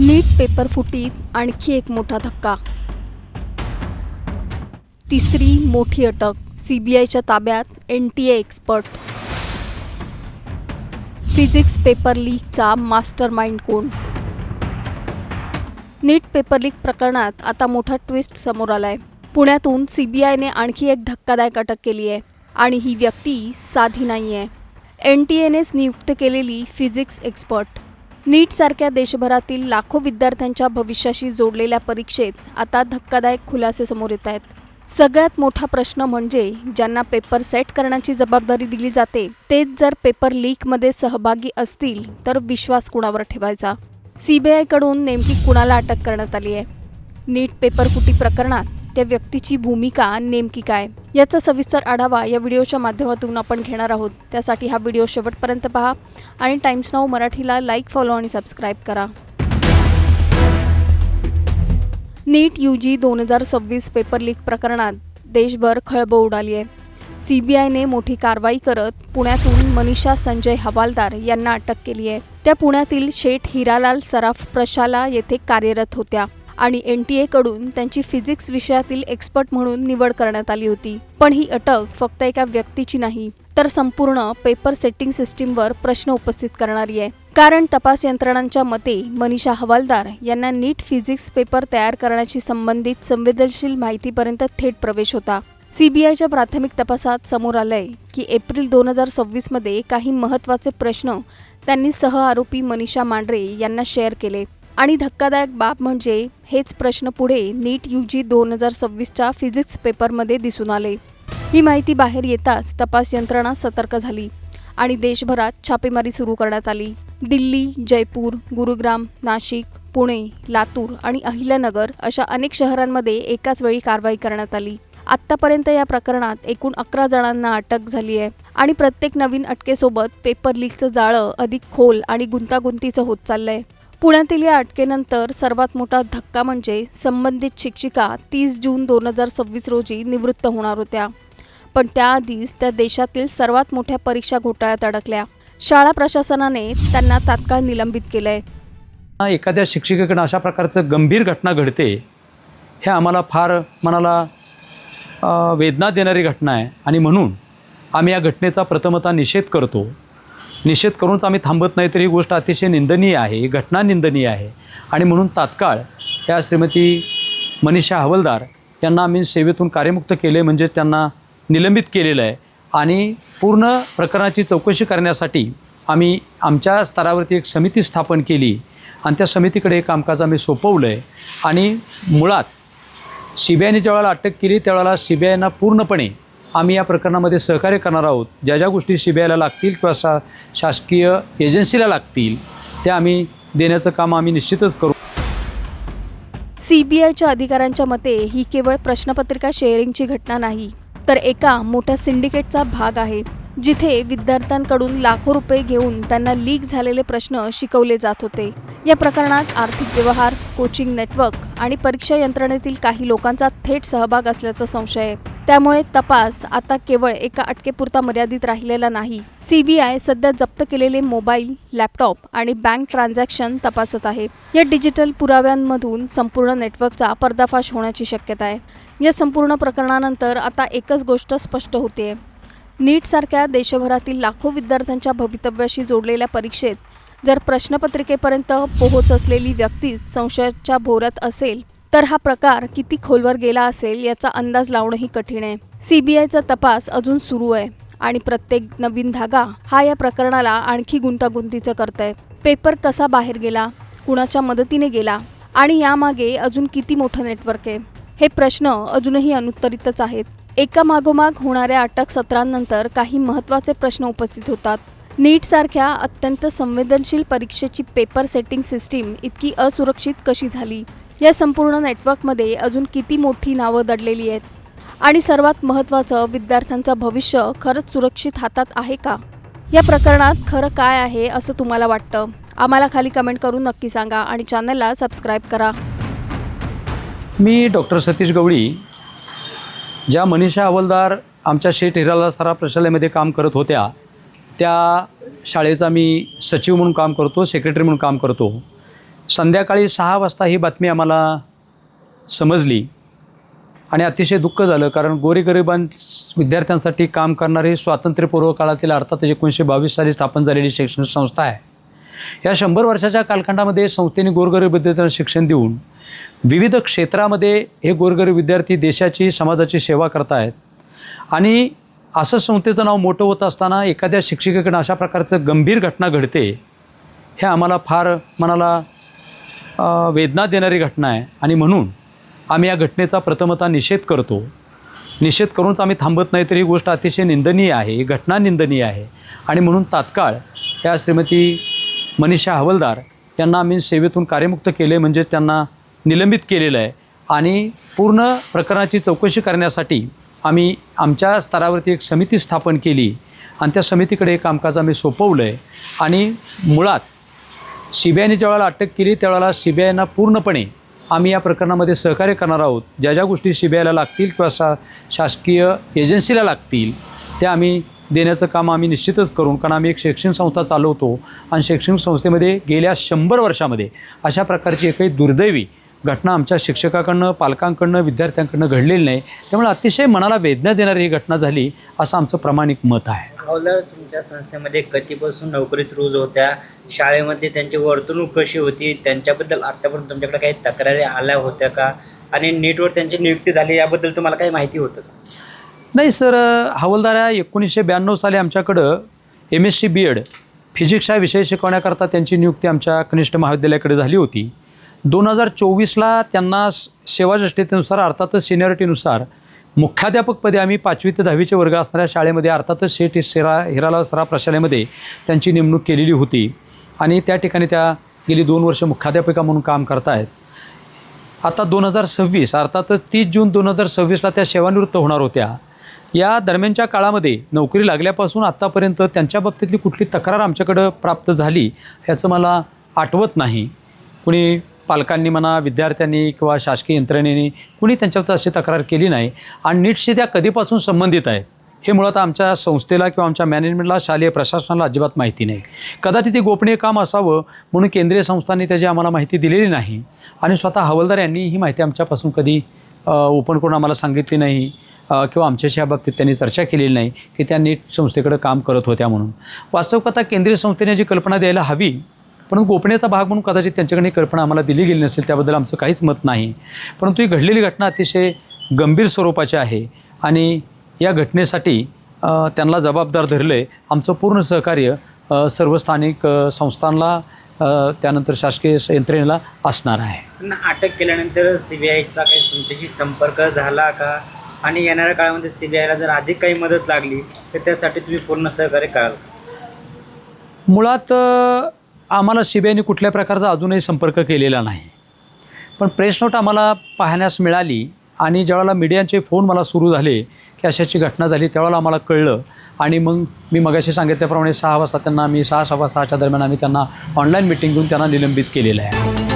नीट paper फुटीत आणखी एक मोठा धक्का. तिसरी मोठी अटक. सीबीआयच्या ताब्यात NTA एक्सपर्ट. फिजिक्स पेपर लीकचा मास्टरमाइंड कोण? नीट पेपर लीक प्रकरणात आता मोठा ट्विस्ट समोर आलाय. पुण्यातून सीबीआयने आणखी एक धक्कादायक अटक केली आहे आणि ही व्यक्ती साधी नाही आहे. NTAनेच नियुक्त केलेली फिजिक्स एक्सपर्ट. नीटसारख्या देशभरातील लाखो विद्यार्थ्यांच्या भविष्याशी जोडलेल्या परीक्षेत आता धक्कादायक खुलासे समोर येत आहेत. सगळ्यात मोठा प्रश्न म्हणजे ज्यांना पेपर सेट करण्याची जबाबदारी दिली जाते तेच जर पेपर लीकमध्ये सहभागी असतील तर विश्वास कुणावर ठेवायचा? सीबीआयकडून नेमकी कुणाला अटक करण्यात आली आहे? नीट पेपर फुटी प्रकरणात त्या व्यक्तीची भूमिका नेमकी काय, याचा सविस्तर आढावा या व्हिडिओच्या माध्यमातून आपण घेणार आहोत. त्यासाठी हा व्हिडिओ शेवटपर्यंत पहा आणि टाइम्स नाऊ मराठीला लाईक, फॉलो आणि सबस्क्राईब करा. नीट UG 2026 पेपर लीक प्रकरणात देशभर खळबळ उडाली आहे. सीबीआयने मोठी कारवाई करत पुण्यातून मनीषा संजय हवालदार यांना अटक केली आहे. त्या पुण्यातील शेठ हिरालाल सराफ प्रशाला येथे कार्यरत होत्या आणि NTA त्यांची फिजिक्स विषयातील एक्सपर्ट म्हणून निवड करण्यात आली होती. पण ही अटक फक्त एका व्यक्तीची नाही तर संपूर्ण पेपर सेटिंग सिस्टीमवर प्रश्न उपस्थित करणारी आहे. कारण तपास यंत्रणांच्या मते मनीषा हवालदार यांना नीट फिजिक्स पेपर तयार करण्याची संबंधित संवेदनशील माहितीपर्यंत थेट प्रवेश होता. सीबीआयच्या प्राथमिक तपासात समोर आलंय की एप्रिल 2026 मध्ये काही महत्त्वाचे प्रश्न त्यांनी सहआरोपी मनीषा मांढरे यांना शेअर केले. आणि धक्कादायक बाब म्हणजे हेच प्रश्न पुढे नीट UG 2026च्या फिजिक्स पेपरमध्ये दिसून आले. ही माहिती बाहेर येताच तपास यंत्रणा सतर्क झाली आणि देशभरात छापेमारी सुरू करण्यात आली. दिल्ली, जयपूर, गुरुग्राम, नाशिक, पुणे, लातूर आणि अहिल्यानगर अशा अनेक शहरांमध्ये एकाच वेळी कारवाई करण्यात आली. आत्तापर्यंत या प्रकरणात एकूण 11 जणांना अटक झाली आहे आणि प्रत्येक नवीन अटकेसोबत पेपर लीकचं जाळं अधिक खोल आणि गुंतागुंतीचं होत चाललंय. पुण्यातील या अटकेनंतर सर्वात मोठा धक्का म्हणजे संबंधित शिक्षिका 30 जून 2026 रोजी निवृत्त होणार होत्या. पण त्याआधीच त्या देशातील सर्वात मोठ्या परीक्षा घोटाळ्यात अडकल्या. शाळा प्रशासनाने त्यांना तात्काळ निलंबित केलंय. एखाद्या शिक्षिकेकडे अशा प्रकारचं गंभीर घटना घडते हे आम्हाला फार मनाला वेदना देणारी घटना आहे आणि म्हणून आम्ही या घटनेचा प्रथमतः निषेध करतो. निषेध करूनच आम्ही थांबत नाही तर ही गोष्ट अतिशय निंदनीय आहे, ही घटना निंदनीय आहे आणि म्हणून तात्काळ या श्रीमती मनीषा हवालदार यांना आम्ही सेवेतून कार्यमुक्त केले, म्हणजे त्यांना निलंबित केलेलं आहे. आणि पूर्ण प्रकरणाची चौकशी करण्यासाठी आम्ही आमच्या स्तरावरती एक समिती स्थापन केली आणि त्या समितीकडे हे कामकाज आम्ही सोपवलं आहे. आणि मुळात सीबीआयने ज्यावेळेला अटक केली त्यावेळेला सीबीआयना पूर्णपणे आम्ही या प्रकरणामध्ये सहकार्य करणार आहोत. ज्या ज्या गोष्टी सीबीआयला लागतील किंवा शासकीय एजन्सीला लागतील त्या आम्ही देण्याचं काम आम्ही निश्चितच करू. सीबीआयच्या अधिकाऱ्यांच्या मते ही केवळ प्रश्नपत्रिका शेअरिंगची घटना नाही तर एका मोठ्या सिंडिकेटचा भाग आहे जिथे विद्यार्थ्यांकडून लाखो रुपये घेऊन त्यांना लीक झालेले प्रश्न शिकवले जात होते. या प्रकरणात आर्थिक व्यवहार, कोचिंग नेटवर्क आणि परीक्षा यंत्रणेतील काही लोकांचा थेट सहभाग असल्याचा संशय आहे. त्यामुळे तपास आता केवळ एका अटकेपुरता मर्यादित राहिलेला नाही. सीबीआय सध्या जप्त केलेले मोबाईल, लॅपटॉप आणि बँक ट्रान्झॅक्शन तपासत आहे. या डिजिटल पुराव्यांमधून संपूर्ण नेटवर्कचा पर्दाफाश होण्याची शक्यता आहे. या संपूर्ण प्रकरणानंतर आता एकच गोष्ट स्पष्ट होते. नीटसारख्या देशभरातील लाखो विद्यार्थ्यांच्या भवितव्याशी जोडलेल्या परीक्षेत जर प्रश्नपत्रिकेपर्यंत पोहोच असलेली व्यक्ती संशयाच्या भोवऱ्यात असेल तर हा प्रकार किती खोलवर गेला असेल याचा अंदाज लावणंही कठीण आहे. सीबीआयचा तपास अजून सुरू आहे आणि प्रत्येक नवीन धागा हा या प्रकरणाला आणखी गुंतागुंतीचं करतंय. पेपर कसा बाहेर गेला, कुणाच्या मदतीने गेला आणि यामागे अजून किती मोठं नेटवर्क आहे, हे प्रश्न अजूनही अनुत्तरितच आहेत. एका मागोमाग होणाऱ्या अटक सत्रांनंतर काही महत्त्वाचे प्रश्न उपस्थित होतात. नीटसारख्या अत्यंत संवेदनशील परीक्षेची पेपर सेटिंग सिस्टीम इतकी असुरक्षित कशी झाली? या संपूर्ण नेटवर्कमध्ये अजून किती मोठी नावं दडलेली आहेत? आणि सर्वात महत्त्वाचं, विद्यार्थ्यांचं भविष्य खरंच सुरक्षित हातात आहे का? या प्रकरणात खरं काय आहे असं तुम्हाला वाटतं? आम्हाला खाली कमेंट करून नक्की सांगा आणि चॅनलला सबस्क्राईब करा. मी डॉक्टर सतीश गवळी. ज्या मनीषा हवालदार आमच्या शेठ हिरालाल सराफ प्रशालेमध्ये काम करत होत्या त्या शाळेचा मी सचिव म्हणून काम करतो, सेक्रेटरी म्हणून काम करतो. संध्याकाळी 6 वाजता ही बातमी आम्हाला समजली आणि अतिशय दुःख झालं, कारण गोरगरिबां विद्यार्थ्यांसाठी काम करणारी स्वातंत्र्यपूर्व काळातील अर्थात 1922 साली स्थापन झालेली शैक्षणिक संस्था आहे. या 100 वर्षाच्या कालखंडामध्ये संस्थेने गोरगरीब विद्यार्थ्यांना शिक्षण देऊन विविध क्षेत्रामध्ये हे गोरगरीब विद्यार्थी देशाची समाजाची सेवा करत आहेत. आणि असं संस्थेचं नाव मोठं होत असताना एखाद्या शिक्षिकेकडनं अशा प्रकारचं गंभीर घटना घडते, हे आम्हाला फार मनाला वेदना देणारी घटना आहे. आणि म्हणून आम्ही या घटनेचा प्रथमतः निषेध करतो. निषेध करूनच आम्ही थांबत नाही, तर ही गोष्ट अतिशय निंदनीय आहे, ही घटना निंदनीय आहे. आणि म्हणून तात्काळ या श्रीमती मनीषा हवलदार यांना आम्ही सेवेतून कार्यमुक्त केले, म्हणजेच त्यांना निलंबित केलेलं आहे. आणि पूर्ण प्रकरणाची चौकशी करण्यासाठी आम्ही आमच्या स्तरावरती एक समिती स्थापन केली आणि त्या समितीकडे कामकाज आम्ही सोपवलं आहे. आणि मुळात CBIने ज्यावेळेला अटक केली त्यावेळेला CBIना पूर्णपणे आम्ही या प्रकरणामध्ये सहकार्य करणार आहोत. ज्या ज्या गोष्टी CBIला लागतील किंवा शासकीय एजन्सीला लागतील त्या आम्ही देण्याचं काम आम्ही निश्चितच करू, कारण आम्ही एक शैक्षणिक संस्था चालवतो आणि शैक्षणिक संस्थेमध्ये गेल्या 100 वर्षामध्ये अशा प्रकारची एकही दुर्दैवी घटना आमच्या शिक्षकाकडनं, पालकांकडनं, विद्यार्थ्यांकडनं घडलेली नाही. त्यामुळे अतिशय मनाला वेदना देणारी ही घटना झाली असं आमचं प्रामाणिक मत आहे. हवलदार, तुमच्या संस्थेमध्ये कधीपासून नोकरीत रुजू होत्या, शाळेमध्ये त्यांची वर्तणूक कशी होती, त्यांच्याबद्दल आत्तापर्यंत तुमच्याकडे काही तक्रारी आल्या होत्या का, आणि नीटवर त्यांची नियुक्ती झाली याबद्दल तुम्हाला काही माहिती होतं का? नाही सर, हवलदार 1992 साली आमच्याकडं MSc B.Ed फिजिक्स हा विषय शिकवण्याकरता त्यांची नियुक्ती आमच्या कनिष्ठ महाविद्यालयाकडे झाली होती. 2024ला त्यांना सेवाज्येष्ठतेनुसार अर्थातच सिनियरिटीनुसार मुख्याध्यापकपदी आम्ही 5वी ते 10वीचे वर्ग असणाऱ्या शाळेमध्ये अर्थातच शेठ हिरालाल सराफ प्रशालेमध्ये त्यांची नेमणूक केलेली होती. आणि त्या ठिकाणी त्या गेली 2 वर्ष मुख्याध्यापिका म्हणून काम करत आहेत. आता 2026 अर्थातच 30 जून 2026ला त्या सेवानिवृत्त होणार होत्या. या दरम्यानच्या काळामध्ये नोकरी लागल्यापासून आत्तापर्यंत त्यांच्या बाबतीतली कुठली तक्रार आमच्याकडं प्राप्त झाली ह्याचं मला आठवत नाही. कुणी पालकांनी म्हणा, विद्यार्थ्यांनी किंवा शासकीय यंत्रणेने कुणी त्यांच्याबद्दल अशी तक्रार केली नाही. आणि नीटशी त्या कधीपासून संबंधित आहेत हे मुळात आमच्या संस्थेला किंवा आमच्या मॅनेजमेंटला, शालेय प्रशासनाला अजिबात माहिती नाही. कदाचित ते गोपनीय काम असावं म्हणून केंद्रीय संस्थांनी त्याची आम्हाला माहिती दिलेली नाही. आणि स्वतः हवलदार यांनी ही माहिती आमच्यापासून कधी ओपन करून आम्हाला सांगितली नाही किंवा आमच्याशी या बाबतीत त्यांनी चर्चा केलेली नाही की त्या नीट संस्थेकडे काम करत होत्या म्हणून. वास्तविकता केंद्रीय संस्थेने जी कल्पना द्यायला हवी, परंतु गोपनीयचा भाग म्हणून कदाचित त्यांच्याकडे कल्पना आम्हाला दिली गेली नसेल, त्याबद्दल आमचं काहीच मत नाही. परंतु ही घडलेली घटना अतिशय गंभीर स्वरूपाची आहे आणि या घटनेसाठी त्यांना जबाबदार धरलं आहे. आमचं पूर्ण सहकार्य सर्व स्थानिक संस्थांना त्यानंतर शासकीय यंत्रणेला असणार आहे. त्यांना अटक केल्यानंतर CBIचा काही तुमच्याशी संपर्क झाला का, आणि येणाऱ्या काळामध्ये CBIला जर अधिक काही मदत लागली तर त्यासाठी तुम्ही पूर्ण सहकार्य कराल? मुळात आम्हाला CBIने कुठल्या प्रकारचा अजूनही संपर्क केलेला नाही. पण प्रेस नोट आम्हाला पाहण्यास मिळाली आणि ज्यावेळेला मीडियाचे फोन मला सुरू झाले की अशाची घटना झाली त्यावेळेला आम्हाला कळलं. आणि मग मी मगाशी सांगितल्याप्रमाणे 6 वाजता त्यांना आम्ही 6:15 6च्या दरम्यान आम्ही त्यांना ऑनलाईन मिटिंग घेऊन त्यांना निलंबित केलेलं आहे.